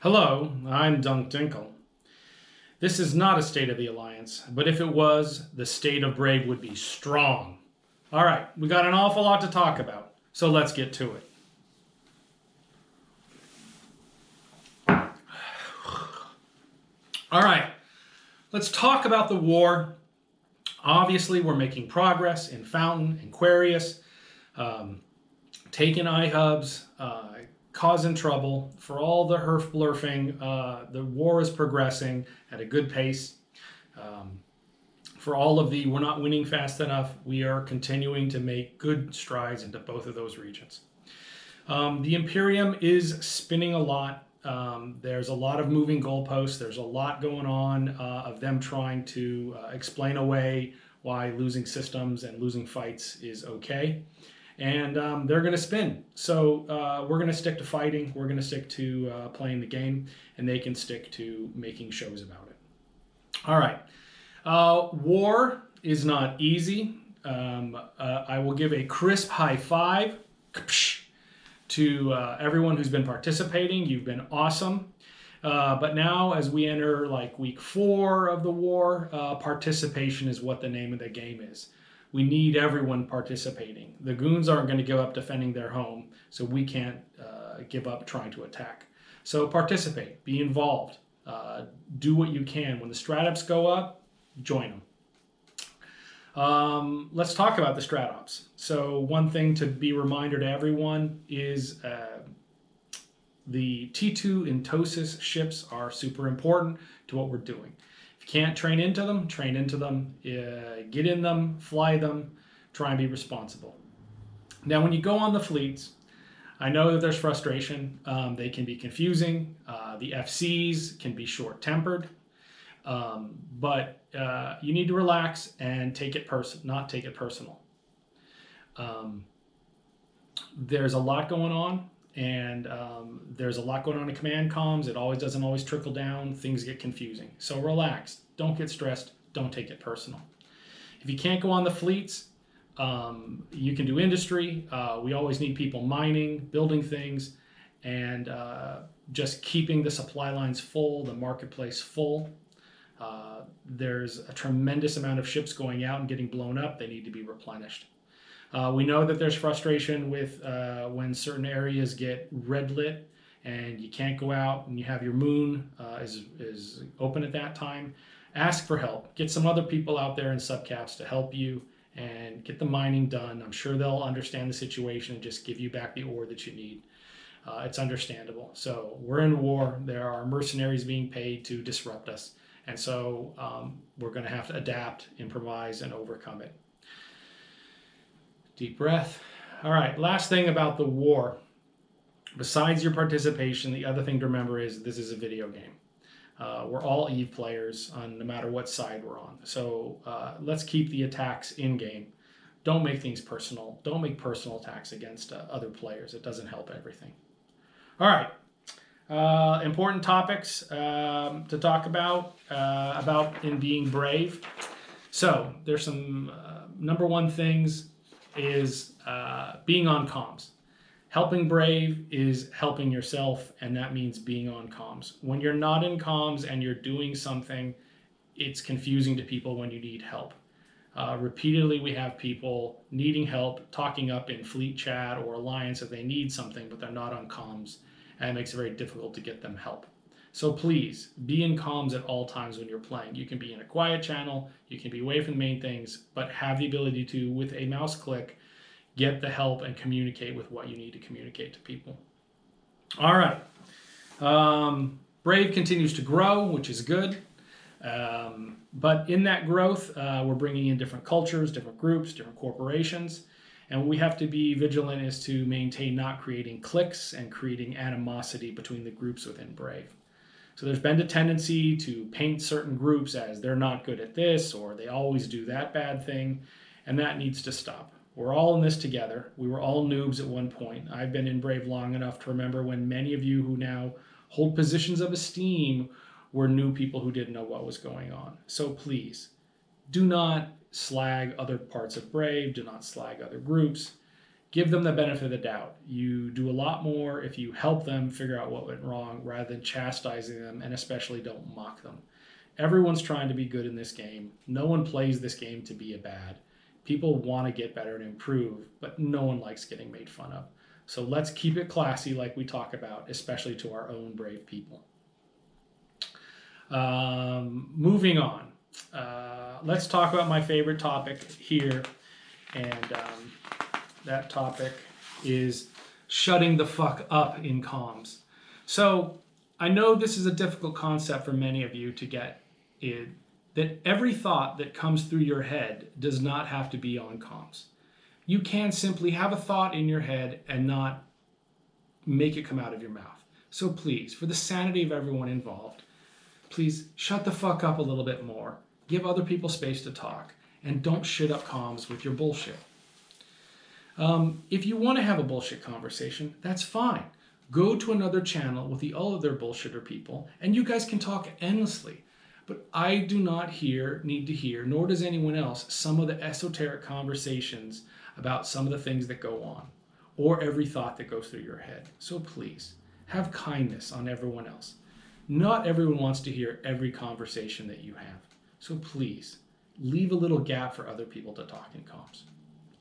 Hello, I'm Dunk Dinkle. This is not a state of the Alliance, but if it was, the state of Brave would be strong. All right, we got an awful lot to talk about, so let's get to it. All right, let's talk about the war. Obviously, we're making progress in Fountain and Quarius, taking iHubs, causing trouble. For all the herf blurfing, the war is progressing at a good pace. For all of the we're not winning fast enough, we are continuing to make good strides into both of those regions. The Imperium is spinning a lot. There's a lot of moving goalposts. There's a lot going on of them trying to explain away why losing systems and losing fights is okay. And they're going to spin. So we're going to stick to fighting. We're going to stick to playing the game, and they can stick to making shows about it. All right. War is not easy. I will give a crisp high five to everyone who's been participating. You've been awesome. But now, as we enter like week 4 of the war, participation is what the name of the game is. We need everyone participating. The goons aren't going to give up defending their home, so we can't give up trying to attack. So participate, be involved, do what you can. When the stratops go up, join them. Let's talk about the stratops. So one thing to be a reminder to everyone is the T2 and Tosis ships are super important to what we're doing. If you can't train into them, get in them, fly them, try and be responsible. Now, when you go on the fleets, I know that there's frustration. They can be confusing. The FCs can be short-tempered. But you need to relax and not take it personal. There's a lot going on, and there's a lot going on in command comms. It doesn't always trickle down. Things get confusing. So relax. Don't get stressed. Don't take it personal. If you can't go on the fleets, you can do industry. We always need people mining, building things, and just keeping the supply lines full, the marketplace full. There's a tremendous amount of ships going out and getting blown up. They need to be replenished. We know that there's frustration with when certain areas get red lit and you can't go out and you have your moon is open at that time. Ask for help. Get some other people out there in subcaps to help you and get the mining done. I'm sure they'll understand the situation and just give you back the ore that you need. It's understandable. So we're in war. There are mercenaries being paid to disrupt us. And so we're going to have to adapt, improvise, and overcome it. Deep breath. All right, last thing about the war. Besides your participation, the other thing to remember is this is a video game. We're all EVE players no matter what side we're on. So let's keep the attacks in-game. Don't make things personal. Don't make personal attacks against other players. It doesn't help everything. All right. Important topics to talk about in being brave. So there's some number one things is being on comms. Helping brave is helping yourself, and that means being on comms. When you're not in comms and you're doing something, it's confusing to people when you need help. Repeatedly, we have people needing help, talking up in fleet chat or alliance that they need something, but they're not on comms, and it makes it very difficult to get them help. So please, be in comms at all times when you're playing. You can be in a quiet channel, you can be away from the main things, but have the ability to, with a mouse click, get the help and communicate with what you need to communicate to people. All right. Brave continues to grow, which is good. But in that growth, we're bringing in different cultures, different groups, different corporations. And what we have to be vigilant is to maintain not creating cliques and creating animosity between the groups within Brave. So there's been a tendency to paint certain groups as they're not good at this or they always do that bad thing, and that needs to stop. We're all in this together. We were all noobs at one point. I've been in Brave long enough to remember when many of you who now hold positions of esteem were new people who didn't know what was going on. So please, do not slag other parts of Brave. Do not slag other groups. give them the benefit of the doubt. You do a lot more if you help them figure out what went wrong rather than chastising them, and especially don't mock them. Everyone's trying to be good in this game. No one plays this game to be a bad. People want to get better and improve, but no one likes getting made fun of. So let's keep it classy like we talk about, especially to our own brave people. Moving on. Let's talk about my favorite topic here. And that topic is shutting the fuck up in comms. So I know this is a difficult concept for many of you to get in, that every thought that comes through your head does not have to be on comms. You can simply have a thought in your head and not make it come out of your mouth. So please, for the sanity of everyone involved, please shut the fuck up a little bit more. Give other people space to talk. And don't shit up comms with your bullshit. If you want to have a bullshit conversation, that's fine. Go to another channel with the other bullshitter people, and you guys can talk endlessly. But I do not need to hear, nor does anyone else, some of the esoteric conversations about some of the things that go on, or every thought that goes through your head. So please, have kindness on everyone else. Not everyone wants to hear every conversation that you have. So please, leave a little gap for other people to talk in comms.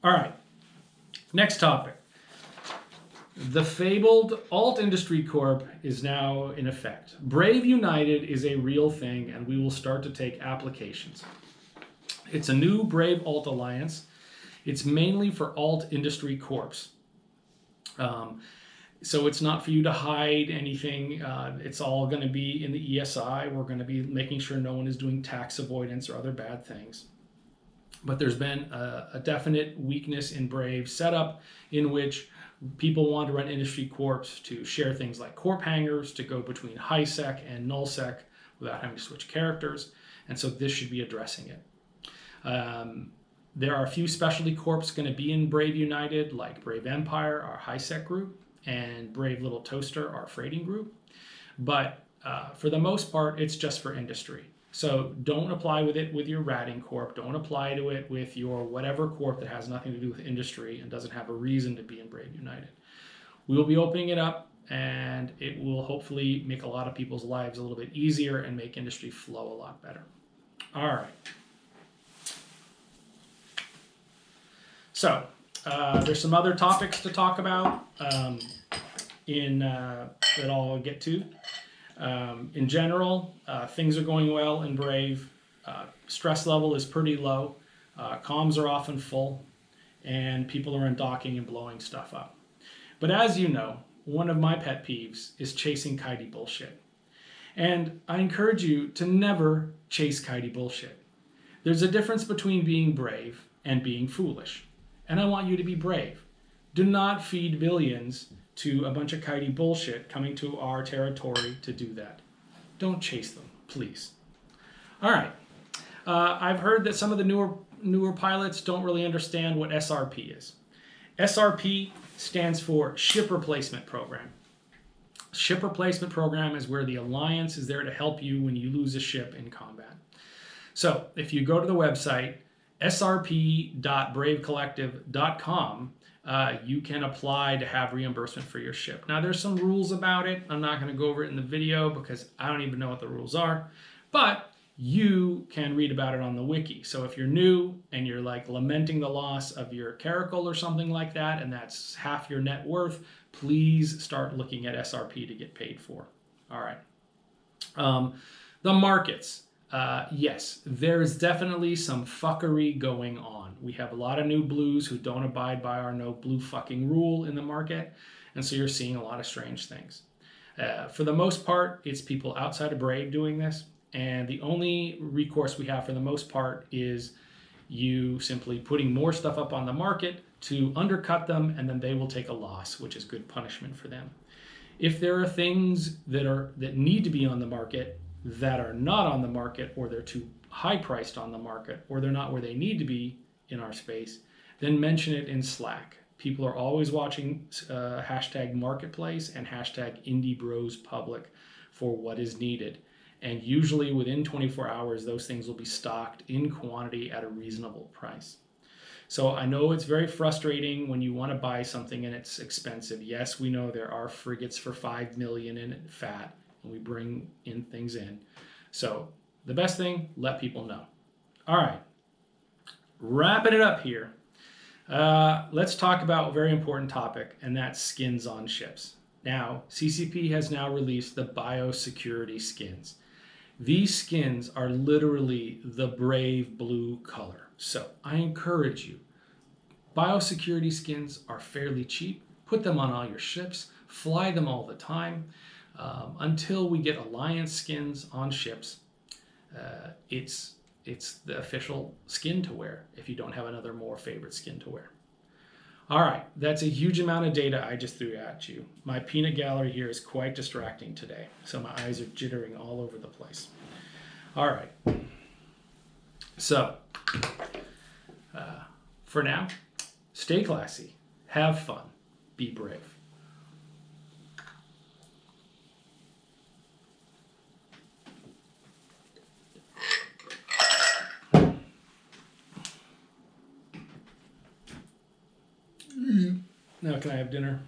All right, next topic. The fabled Alt Industry Corp is now in effect. Brave United is a real thing, and we will start to take applications. It's a new Brave Alt Alliance. It's mainly for Alt Industry Corps. So it's not for you to hide anything. It's all going to be in the ESI. We're going to be making sure no one is doing tax avoidance or other bad things. But there's been a definite weakness in Brave setup in which people want to run industry corps to share things like corp hangers to go between high sec and null sec without having to switch characters. And so this should be addressing it. There are a few specialty corps going to be in Brave United, like Brave Empire, our high sec group, and Brave Little Toaster, our freighting group. But for the most part, it's just for industry. So don't apply with it with your ratting corp. Don't apply to it with your whatever corp that has nothing to do with industry and doesn't have a reason to be in Brave United. We will be opening it up, and it will hopefully make a lot of people's lives a little bit easier and make industry flow a lot better. All right. So there's some other topics to talk about that I'll get to. In general, things are going well in Brave. Stress level is pretty low. Comms are often full, and people are undocking and blowing stuff up. But as you know, one of my pet peeves is chasing kitey bullshit. And I encourage you to never chase kitey bullshit. There's a difference between being brave and being foolish. And I want you to be brave. Do not feed billions to a bunch of kitey bullshit coming to our territory to do that. Don't chase them, please. All right. I've heard that some of the newer pilots don't really understand what SRP is. SRP stands for Ship Replacement Program. Ship Replacement Program is where the Alliance is there to help you when you lose a ship in combat. So if you go to the website, srp.bravecollective.com, you can apply to have reimbursement for your ship. Now, there's some rules about it. I'm not going to go over it in the video because I don't even know what the rules are. But you can read about it on the wiki. So if you're new and you're like lamenting the loss of your caracal or something like that, and that's half your net worth, please start looking at SRP to get paid for. All right. The markets. Yes, there's definitely some fuckery going on. We have a lot of new blues who don't abide by our no blue fucking rule in the market, and so you're seeing a lot of strange things. For the most part, it's people outside of Brave doing this, and the only recourse we have for the most part is you simply putting more stuff up on the market to undercut them, and then they will take a loss, which is good punishment for them. If there are things that need to be on the market that are not on the market, or they're too high priced on the market, or they're not where they need to be in our space, then mention it in Slack. People are always watching hashtag marketplace and hashtag IndieBrosPublic for what is needed. And usually within 24 hours, those things will be stocked in quantity at a reasonable price. So I know it's very frustrating when you want to buy something and it's expensive. Yes, we know there are frigates for 5 million in fat, and we bring in things in. So the best thing, let people know. All right, wrapping it up here. Let's talk about a very important topic, and that's skins on ships. Now, CCP has now released the biosecurity skins. These skins are literally the brave blue color. So I encourage you, biosecurity skins are fairly cheap. Put them on all your ships, fly them all the time. Until we get Alliance skins on ships, it's the official skin to wear if you don't have another more favorite skin to wear. All right, that's a huge amount of data I just threw at you. My peanut gallery here is quite distracting today, so my eyes are jittering all over the place. All right, so for now, stay classy, have fun, be brave. Now can I have dinner?